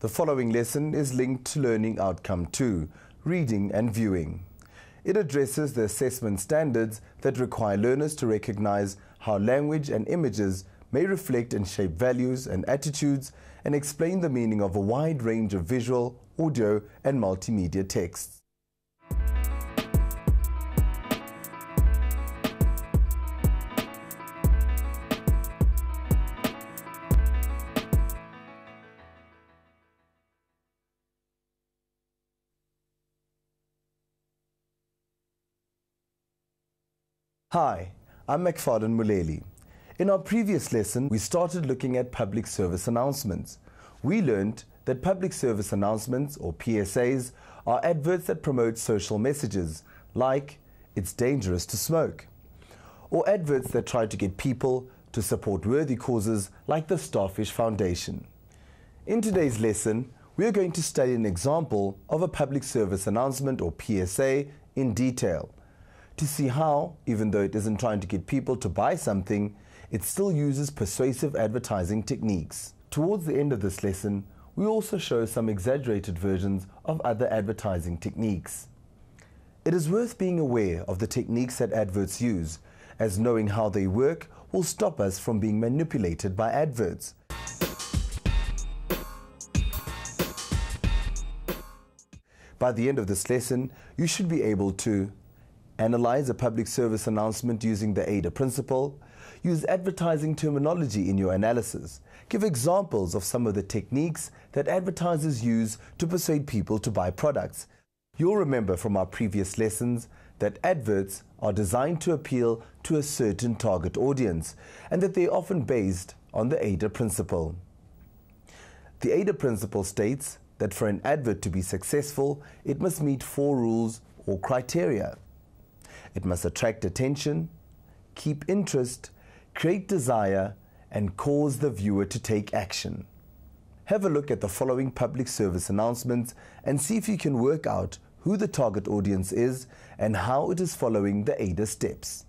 The following lesson is linked to Learning Outcome 2, Reading and Viewing. It addresses the assessment standards that require learners to recognize how language and images may reflect and shape values and attitudes and explain the meaning of a wide range of visual, audio, and multimedia texts. Hi, I'm McFarlane Muleli. In our previous lesson, we started looking at public service announcements. We learned that public service announcements, or PSAs, are adverts that promote social messages, like "it's dangerous to smoke," or adverts that try to get people to support worthy causes like the Starfish Foundation. In today's lesson, we are going to study an example of a public service announcement, or PSA, in detail, to see how, even though it isn't trying to get people to buy something, it still uses persuasive advertising techniques. Towards the end of this lesson, we also show some exaggerated versions of other advertising techniques. It is worth being aware of the techniques that adverts use, as knowing how they work will stop us from being manipulated by adverts. By the end of this lesson, you should be able to analyze a public service announcement using the AIDA principle, use advertising terminology in your analysis, give examples of some of the techniques that advertisers use to persuade people to buy products. You'll remember from our previous lessons that adverts are designed to appeal to a certain target audience and that they're often based on the AIDA principle. The AIDA principle states that for an advert to be successful, it must meet 4 rules or criteria. It must attract attention, keep interest, create desire, and cause the viewer to take action. Have a look at the following public service announcements and see if you can work out who the target audience is and how it is following the AIDA steps.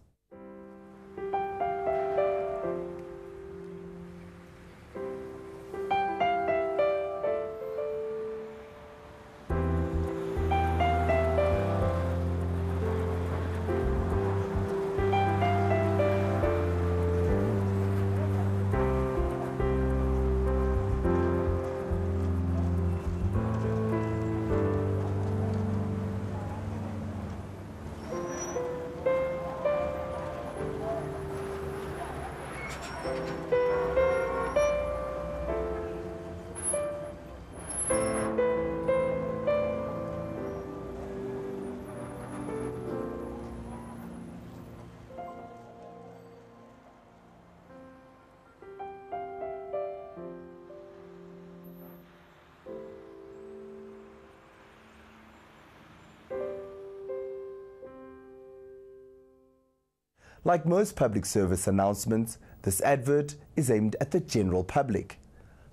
Like most public service announcements, this advert is aimed at the general public.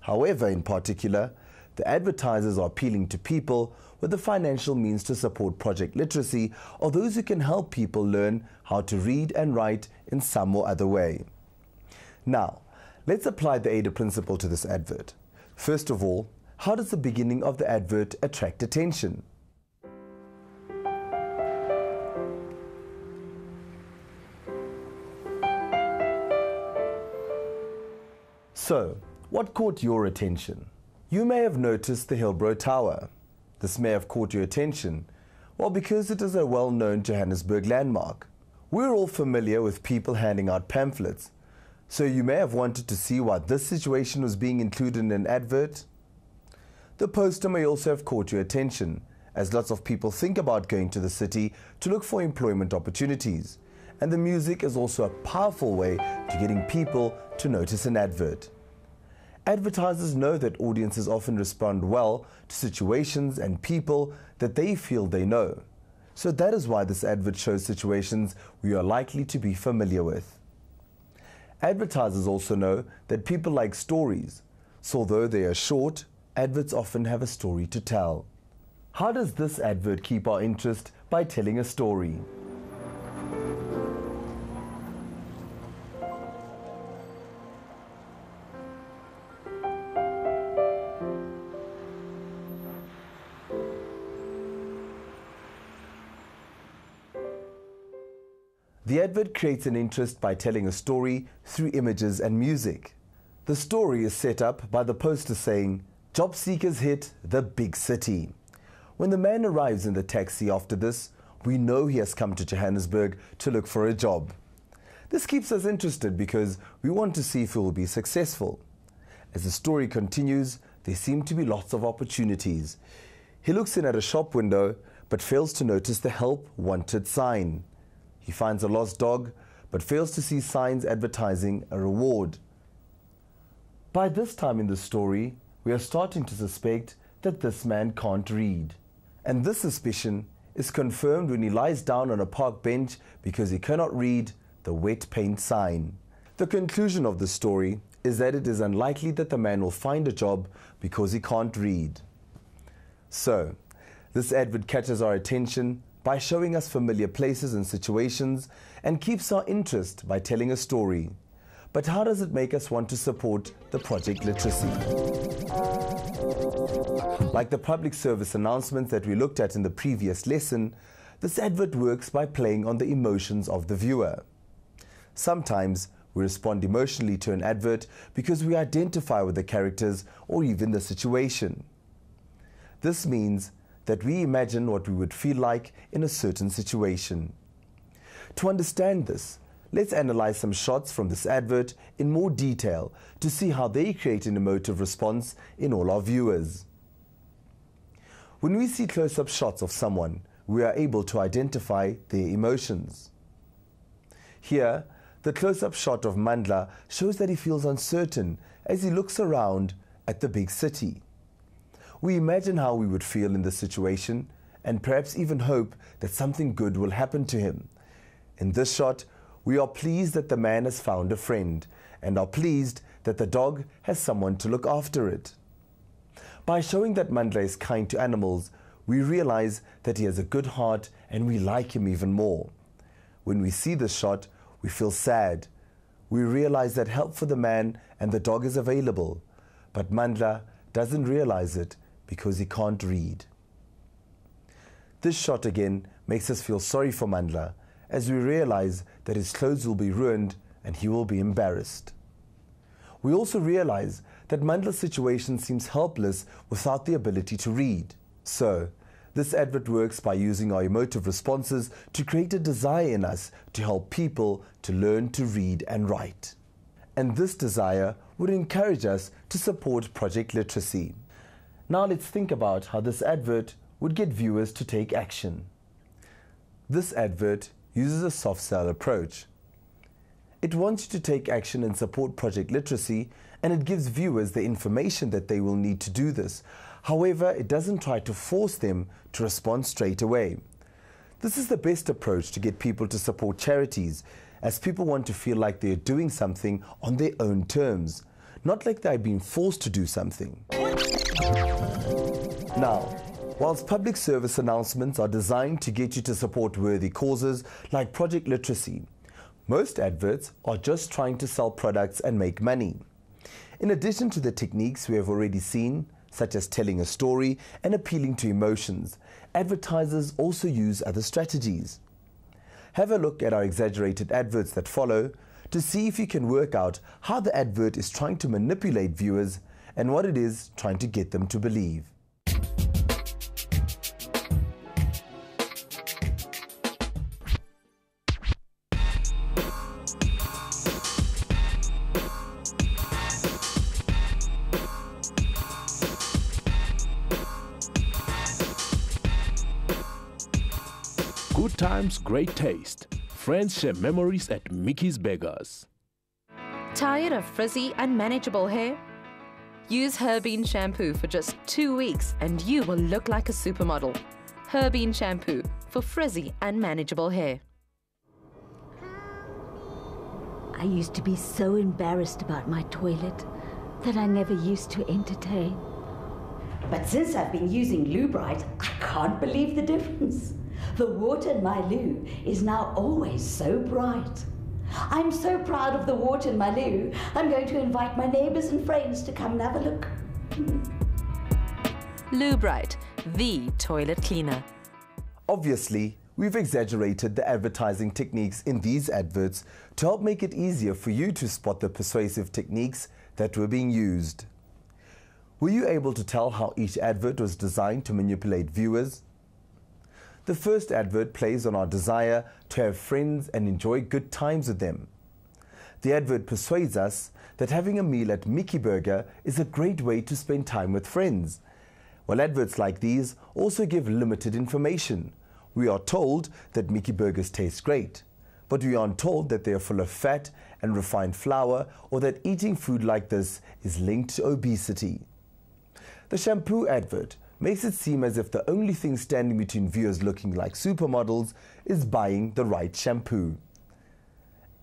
However, in particular, the advertisers are appealing to people with the financial means to support project literacy or those who can help people learn how to read and write in some or other way. Now, let's apply the AIDA principle to this advert. First of all, how does the beginning of the advert attract attention? So, what caught your attention? You may have noticed the Hillbrow Tower. This may have caught your attention, well, because it is a well-known Johannesburg landmark. We're all familiar with people handing out pamphlets, so you may have wanted to see why this situation was being included in an advert. The poster may also have caught your attention, as lots of people think about going to the city to look for employment opportunities, and the music is also a powerful way to getting people to notice an advert. Advertisers know that audiences often respond well to situations and people that they feel they know. So that is why this advert shows situations we are likely to be familiar with. Advertisers also know that people like stories, so although they are short, adverts often have a story to tell. How does this advert keep our interest by telling a story? The advert creates an interest by telling a story through images and music. The story is set up by the poster saying, "Job seekers hit the big city." When the man arrives in the taxi after this, we know he has come to Johannesburg to look for a job. This keeps us interested because we want to see if he will be successful. As the story continues, there seem to be lots of opportunities. He looks in at a shop window but fails to notice the help wanted sign. He finds a lost dog but fails to see signs advertising a reward. By this time in the story, we are starting to suspect that this man can't read. And this suspicion is confirmed when he lies down on a park bench because he cannot read the wet paint sign. The conclusion of the story is that it is unlikely that the man will find a job because he can't read. So, this advert catches our attention by showing us familiar places and situations and keeps our interest by telling a story. But how does it make us want to support the project literacy? Like the public service announcements that we looked at in the previous lesson, this advert works by playing on the emotions of the viewer. Sometimes we respond emotionally to an advert because we identify with the characters or even the situation. This means that we imagine what we would feel like in a certain situation. To understand this, let's analyze some shots from this advert in more detail to see how they create an emotive response in all our viewers. When we see close-up shots of someone, we are able to identify their emotions. Here, the close-up shot of Mandla shows that he feels uncertain as he looks around at the big city. We imagine how we would feel in this situation and perhaps even hope that something good will happen to him. In this shot, we are pleased that the man has found a friend and are pleased that the dog has someone to look after it. By showing that Mandla is kind to animals, we realize that he has a good heart and we like him even more. When we see this shot, we feel sad. We realize that help for the man and the dog is available, but Mandla doesn't realize it because he can't read. This shot again makes us feel sorry for Mandla as we realize that his clothes will be ruined and he will be embarrassed. We also realize that Mandla's situation seems helpless without the ability to read. So, this advert works by using our emotive responses to create a desire in us to help people to learn to read and write. And this desire would encourage us to support project literacy. Now let's think about how this advert would get viewers to take action. This advert uses a soft sell approach. It wants you to take action and support project literacy, and it gives viewers the information that they will need to do this. However, it doesn't try to force them to respond straight away. This is the best approach to get people to support charities, as people want to feel like they're doing something on their own terms, not like they're being forced to do something. Now, whilst public service announcements are designed to get you to support worthy causes like project literacy, most adverts are just trying to sell products and make money. In addition to the techniques we have already seen, such as telling a story and appealing to emotions, advertisers also use other strategies. Have a look at our exaggerated adverts that follow to see if you can work out how the advert is trying to manipulate viewers and what it is trying to get them to believe. Good times, great taste. Friends share memories at Mickey's Beggars. Tired of frizzy, unmanageable hair? Use Herbean shampoo for just 2 weeks and you will look like a supermodel. Herbean shampoo for frizzy, unmanageable hair. I used to be so embarrassed about my toilet that I never used to entertain. But since I've been using Lube-Rite, I can't believe the difference. The water in my loo is now always so bright. I'm so proud of the water in my loo, I'm going to invite my neighbors and friends to come and have a look. Lube-Rite, the toilet cleaner. Obviously, We've exaggerated the advertising techniques in these adverts to help make it easier for you to spot the persuasive techniques that were being used. Were you able to tell how each advert was designed to manipulate viewers? The first advert plays on our desire to have friends and enjoy good times with them. The advert persuades us that having a meal at Mickey Burger is a great way to spend time with friends. While adverts like these also give limited information. We are told that Mickey Burgers taste great, but we aren't told that they are full of fat and refined flour, or that eating food like this is linked to obesity. The shampoo advert makes it seem as if the only thing standing between viewers looking like supermodels is buying the right shampoo.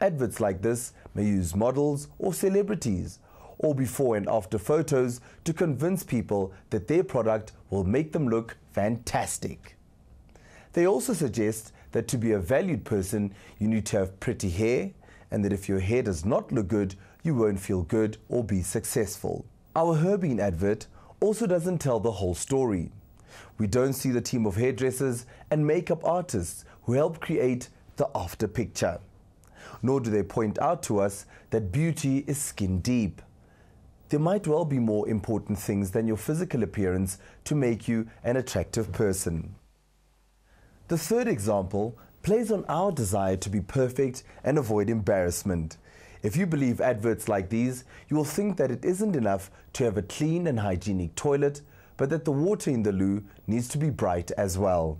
Adverts like this may use models or celebrities, or before and after photos to convince people that their product will make them look fantastic. They also suggest that to be a valued person, you need to have pretty hair, and that if your hair does not look good, you won't feel good or be successful. Our Herbine advert also doesn't tell the whole story. We don't see the team of hairdressers and makeup artists who help create the after picture. Nor do they point out to us that beauty is skin deep. There might well be more important things than your physical appearance to make you an attractive person. The third example plays on our desire to be perfect and avoid embarrassment. If you believe adverts like these, you will think that it isn't enough to have a clean and hygienic toilet, but that the water in the loo needs to be bright as well.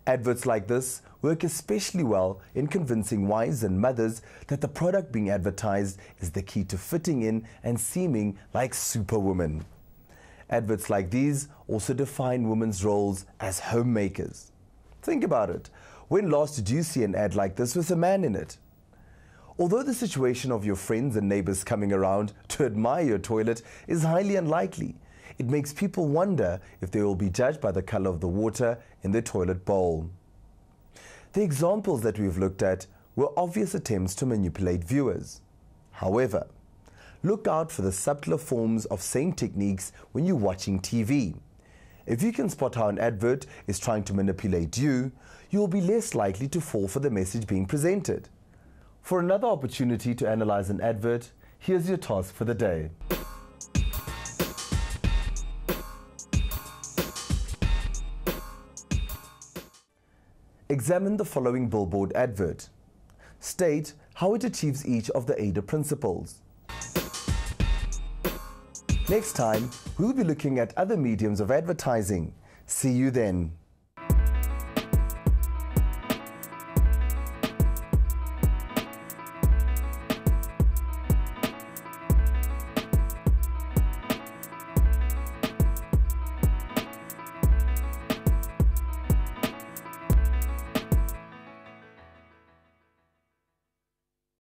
Adverts like this work especially well in convincing wives and mothers that the product being advertised is the key to fitting in and seeming like superwomen. Adverts like these also define women's roles as homemakers. Think about it. When last did you see an ad like this with a man in it? Although the situation of your friends and neighbors coming around to admire your toilet is highly unlikely, it makes people wonder if they will be judged by the color of the water in their toilet bowl. The examples that we've looked at were obvious attempts to manipulate viewers. However, look out for the subtler forms of same techniques when you're watching TV. If you can spot how an advert is trying to manipulate you, you will be less likely to fall for the message being presented. For another opportunity to analyze an advert, here's your task for the day. Examine the following billboard advert. State how it achieves each of the AIDA principles. Next time, we'll be looking at other mediums of advertising. See you then.